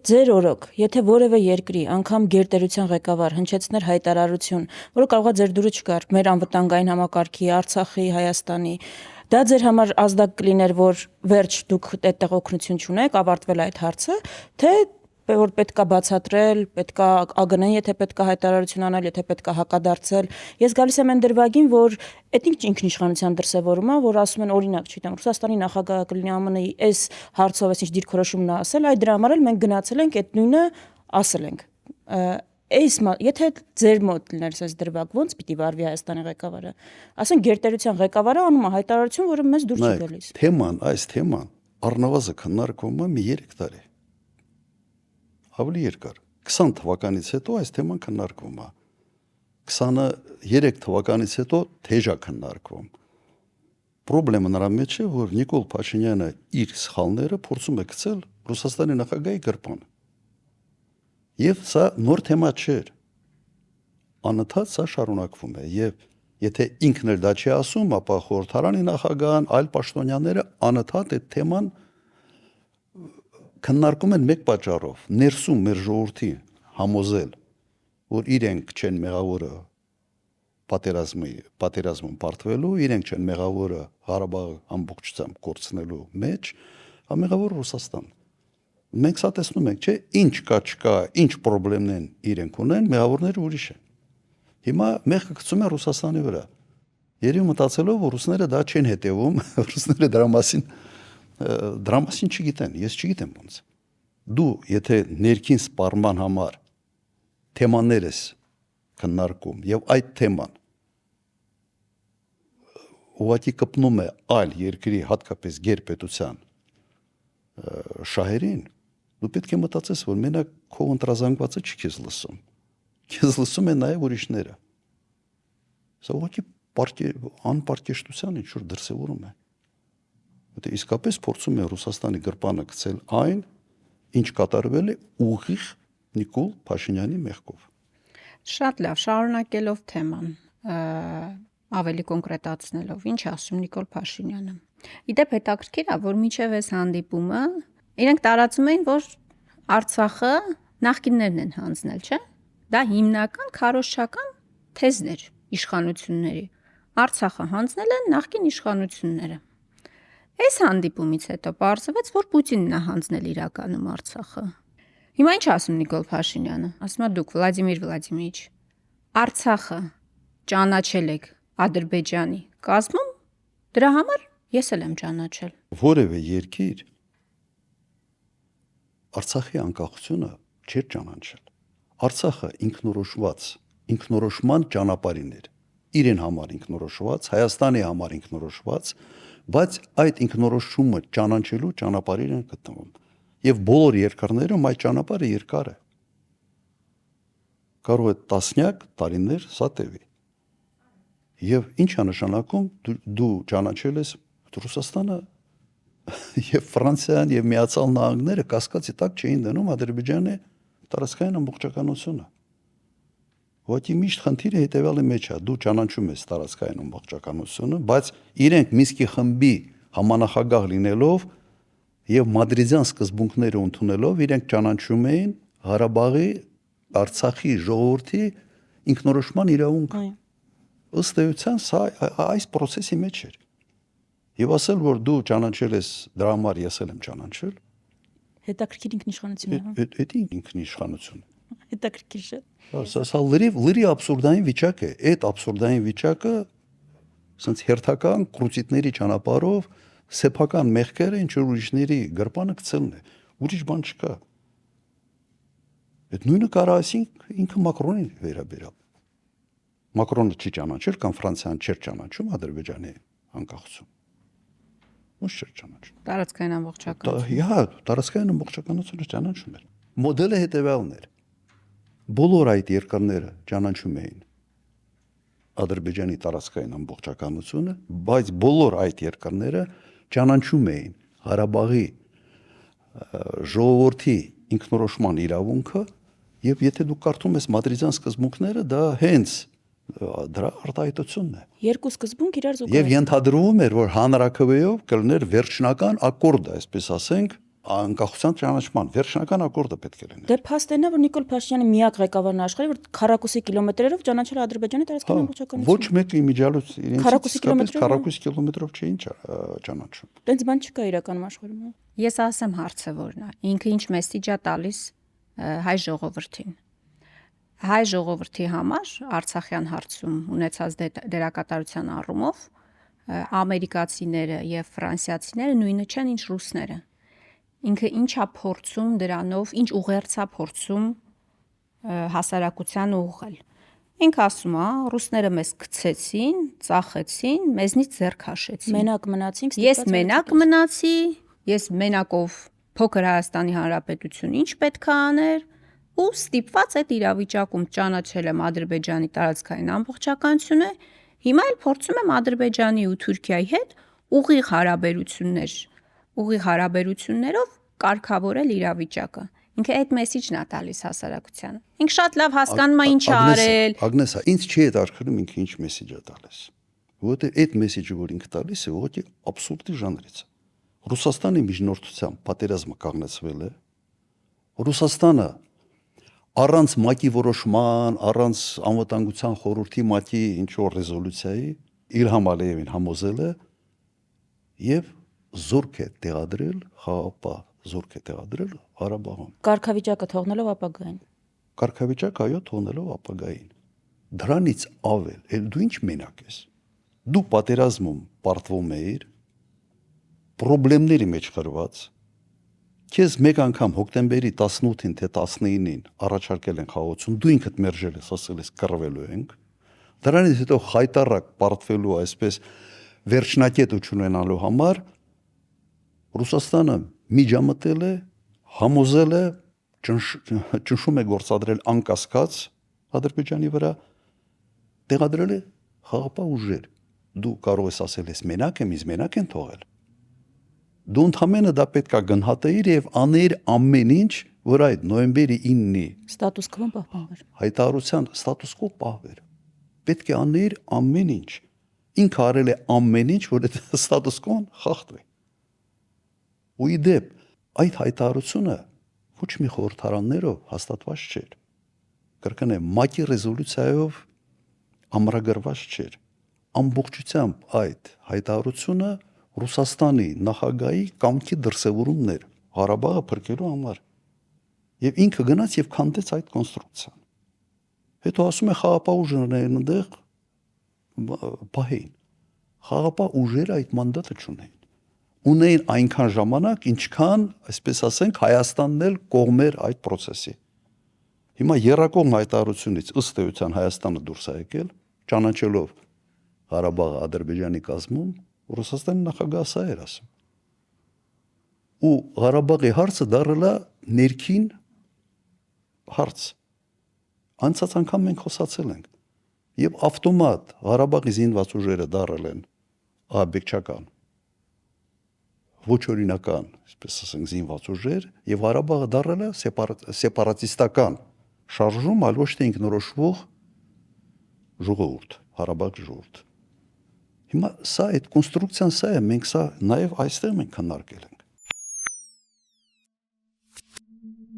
Ձեր օրոք, եթե որևէ երկրի, անգամ գերտերության ղեկավար հնչեցներ հայտարարություն, որը կարող է ձեր դուրը չգար, մեր անվտանգային համակարգի, Արցախի, Հայաստանի, դա ձեր համար ազդակ կլիներ, որ վերջ դուք այդտեղ օգնություն չունեք, ավարտվել այդ հարցը, թե որ պետքա բացատրել, պետքա ԱԳՆ-ին, եթե պետքա հայտարարություն անել, եթե պետքա հակադարձել։ Ես գալիս եմ այն դրվագին, որ այդ ինքնիշխանության դրսևորում է, որ ասում են օրինակ, չգիտեմ, Ռուսաստանի նախագահը կլինի ԱՄՆ-ի այս հարցով այսինչ դիրքորոշումն է ասել, այդ դրա համար էլ մենք գնացել ենք այդ նույնը ասել ենք։ Եթե ձեր մոտ լիներ այս դրվագ, ո՞նց պիտի վարվի Հայաստանի ղեկավարը։ Ասենք գերտերության ղեկավարը անում է հայտարարություն, որը մեզ դուր չի գալիս։ Այս թեման առնվազն քննարկվում է մի 3 տարի։ Ավելի երկար 20 թվականից հետո այս թեման քննարկվում է 23 թվականից հետո թեժ է քննարկվում Պրոբլեմը նրա մեջ է որ Նիկոլ Փաշինյանը իր սխալները փորձում է գցել Ռուսաստանի նախագահի գրպան եւ սա նոր թեմա չէր անընդհատ սա շարունակվում է եւ եթե ինքն էլ դա չի ասում ապա խորհրդարանի նախագահան այլ պաշտոնյաները անընդհատ այդ թեման քննարկում են մեկ պատճառով ներսում մեր ժողովրդի համոզել որ իրենք չեն մեղավորը պատերազմում պարտվելու իրենք չեն մեղավորը Ղարաբաղը ամբողջությամբ կորցնելու մեջ ամեղավոր Ռուսաստան մենք սա տեսնում ենք չէ ինչ կա չկա ինչ խնդիրներ են իրենք ունեն մեղավորները ուրիշ են հիմա մեղքը գցում են Ռուսաստանի վրա երբ մտածելով որ ռուսները դա չեն հետևում ռուսները դրա մասին չգիտեն, ես չգիտեմ ոնց։ Դու եթե ներքին սպառման համար թեմաներ ես քննարկում եւ այդ թեման ուղղակի կպնում է այլ երկրի հատկապես գերպետության շահերին, դու պետք է մտածես, որ մենակ քո ընտրազանգվածը չի քեզ լսում։ Քեզ լսում են նաեւ ուրիշները։ Սա ուղղակի անպարտեշտության ինչ-որ դրսևորում է։ Եթե իսկապես փորձում է Ռուսաստանի գրպանը գցել այն, ինչ կատարվել է ուղիղ Նիկոլ Փաշինյանի մեղքով։ Շատ լավ, շարունակելով թեման, ավելի կոնկրետացնելով, ինչ ասում Նիկոլ Փաշինյանը։ Իդեպ հետաքրքիր է, որ միջև այս հանդիպումը իրենք տարածում էին, որ Արցախը նախկիններն են հանձնել, չէ՞։ Դա հիմնական քարոզչական թեզն էր իշխանությունների։ Արցախը հանձնել են նախկին իշխանությունները։ Այս հանդիպումից հետո պարզվեց, որ Պուտինն է հանձնել իրականում Արցախը։ Հիմա ինչ ասում Նիկոլ Փաշինյանը։ Ասում է դուք Վլադիմիր Վլադիմիրիչ, Արցախը ճանաչել եք Ադրբեջանի կազմում, դրա համար ես էլ եմ ճանաչել։ Որևէ երկիր Արցախի անկախությունը չէր ճանաչել։ Արցախը ինքնորոշման ճանապարհին էր։ Իրեն համար ինքնորոշված, Հայաստանի համար ինքնորոշված, բայց այդ ինքնորոշումը ճանաչելու ճանապարհին են գտնվում։ Եվ բոլոր երկրներում այդ ճանապարհը երկար է։ Կարող է տասնյակ տարիներ սա տևի։ Եվ ինչ է նշանակում դու ճանաչել ես Ռուսաստանը եւ Ֆրանսիան եւ Միացյալ Նահանգները կասկածի տակ չէին դնում Ադրբեջանի տարածքային ամբողջականությունը։ Ոչի միշտ խնդիրը հետեւյալի մեջ է, դու ճանաչում ես տարածքային ամբողջականությունը, բայց իրենք Մինսկի խմբի համանախագահ լինելով եւ մադրիդյան սկզբունքները ընդունելով իրենք ճանաչում էին Ղարաբաղի, Արցախի ժողովրդի ինքնորոշման իրավունքը։ Ըստ էության սա այս process-ի մեջ էր։ Եվ ասել որ դու ճանաչել ես դրա համար ես եմ ճանաչել։ Հետաքրքիր ինքնիշխանություն է, հա։ Դա ինքնիշխանություն։ Հետաքրքիր չէ։ Սա լրի աբսուրդային վիճակ է։ Այդ աբսուրդային վիճակը ասենց հերթական կրուտիտների ճանապարհով սեփական մեղքերը ինչ որ ուրիշների գրպանը գցելն է։ Ուրիշ բան չկա։ Այդ նույնը կարա ասենք ինքը Մակրոնին վերաբերալ։ Մակրոնը չի ճանաչել կամ Ֆրանսիան չէր ճանաչում Ադրբեջանի անկախություն։ Ոնց չէր ճանաչում։ Տարածքային ամբողջականություն։ Հա, տարածքային ամբողջականությունը ճանաչում էր։ Մոդելը հետևյալն էր։ Բոլոր այդ երկրները ճանաչում էին Ադրբեջանի տարածքային ամբողջականությունը, բայց բոլոր այդ երկրները ճանաչում էին Ղարաբաղի ժողովրդի ինքնորոշման իրավունքը, եւ եթե դու կարդում ես մադրիդյան սկզբունքները, դա հենց դրա արտահայտությունն է։ Երկու սկզբունք իրար զուգահեռ։ Եվ ենթադրվում էր, որ հանրաքվեով կլներ վերջնական ակորդ, այսպես ասենք, անկախության ճանաչման վերջնական ակորդը պետք է լինի։ Դե փաստն է, որ Նիկոլ Փաշինյանը միակ ղեկավարն է աշխարհի, որ քառակուսի կիլոմետրերով ճանաչել է Ադրբեջանի տարածքային ամբողջականությունը։ Ոչ մեկը իմիջիալոց Քառակուսի կիլոմետրով, քառակուսի կիլոմետրով չէին ճանաչում։ Տենց բան չկա իրականում աշխարհում։ Ես ասեմ հարցը որն է։ Ինքը ինչ մեսիջ է տալիս հայ ժողովրդին։ Հայ ժողովրդի համար Արցախյան հարցում ունեցած դերակատարության առումով ամերիկացիները եւ ֆրանսիացիները նույնը չեն ինչ ռուսները։ Ինքը ինչա փորձում դրանով, ինչ ուղերձա փորձում հասարակության ուղղել։ Ինքը ասում է, ռուսները մեզ գցեցին, ծախեցին, մեզնից ձեռ քաշեցին։ Մենակ մնացինք, Ես մենակ մնացի, ես մենակով փոքր Հայաստանի Հանրապետություն ինչ պետք է աներ, ու ստիպված այդ իրավիճակում ճանաչել եմ Ադրբեջանի տարածքային ամբողջականությունը, հիմա էլ փորձում եմ Ադրբեջանի ու Թուրքիայի հետ ուղիղ հարաբերություններով կարգավորել իրավիճակը։ Ինքը այդ մեսիջն է տալիս հասարակությանը։ Ինքը շատ լավ հասկանում է ինչ է արել։ Ագնեսա, ինձ չի հետաքրքրում ինքը ինչ մեսիջ է տալիս։ Որովհետեւ այդ մեսիջը, որ ինքը տալիս է, ուղղակի абսուրդի ժանրից է։ Ռուսաստանի միջնորդությամբ պատերազմը կանգնեցվել է։ Ռուսաստանը առանց ՄԱԿ-ի որոշման, առանց անվտանգության խորհրդի ՄԱԿ-ի ինչ որ ռեզոլյուցիայի Իլհամ Ալիևին համոզել է եւ զորք է տեղադրել խաղապահ, զորք է տեղադրել Ղարաբաղում։ Կարգավիճակը թողնելով ապագային։ Կարգավիճակ այո թողնելով ապագային։ Դրանից ավել, ել դու ինչ մենակ ես։ Դու պատերազմում պարտվում ես, խնդիրների մեջ խրված։ Քեզ մեկ անգամ հոկտեմբերի 18-ին թե 19-ին առաջարկել են խաղացում, դու ինքդ մերժել ես, ասել ես կռվելու ենք։ Դրանից հետո խայտարակ պարտվելու այսպես վերջնակետ ունենալու համար Ռուսաստանը միջամտել է, համոզել է, ճնշում է գործադրել անկասկած Ադրբեջանի վրա, տեղադրել է խաղապահ ուժեր։ Դու կարող ես ասել ես մենակ եմ, ինձ մենակ են թողել։ Դու ընդհանրապես դա պետք է գնահատեիր եւ աներ ամեն ինչ, որ այդ նոյեմբերի 9-ի Ստատուս քվոն պահպանվեր։ հայտարարության ստատուս քվո պահվեր։ Պետք է աներ ամեն ինչ։ Ինքը արել է ամեն ինչ, որ այդ ստատուս քվոն խախտվի։ Ու իդեպ այդ հայտարարությունը ոչ մի խորհրդարաններով հաստատված չէր։ Կրկնեմ, ՄԱԿ-ի ռեզոլյուցիայով ամրագրված չէր։ Ամբողջությամբ այդ հայտարարությունը Ռուսաստանի նախագահի կամքի դրսևորումն էր Ղարաբաղը փրկելու համար։ Եվ ինքը գնաց եւ քանդեց այդ կոնստրուկցիան։ Հետո ասում է խաղապահ ուժերն այնտեղ բահեին։ Խաղապահ ուժերը այդ մանդատը չունեին։ Ունեին այնքան ժամանակ, ինչքան, այսպես ասենք, Հայաստանն էլ կողմեր այդ process-ի։ Հիմա երրակողմ հայտարարությունից ըստ էության Հայաստանը դուրս է եկել, ճանաչելով Ղարաբաղը Ադրբեջանի կազմում, Ռուսաստանի նախագահը սա էր ասում։ Ու Ղարաբաղի հարցը դառել է ներքին հարց։ Անցած անգամ մենք խոսացել ենք։ Եվ ավտոմատ Ղարաբաղի զինված ուժերը դառել են ահաբեկչական, ոչ օրինական, այսպես ասենք, զինված ուժեր, եւ Ղարաբաղը դառել է սեպարատիստական շարժում, այլ ոչ թե ինքնորոշվող ժողովուրդ, Ղարաբաղի ժողովուրդ։ Հիմա սա այդ կոնստրուկցիան սա է, մենք սա նաև այստեղ մենք քննարկել ենք։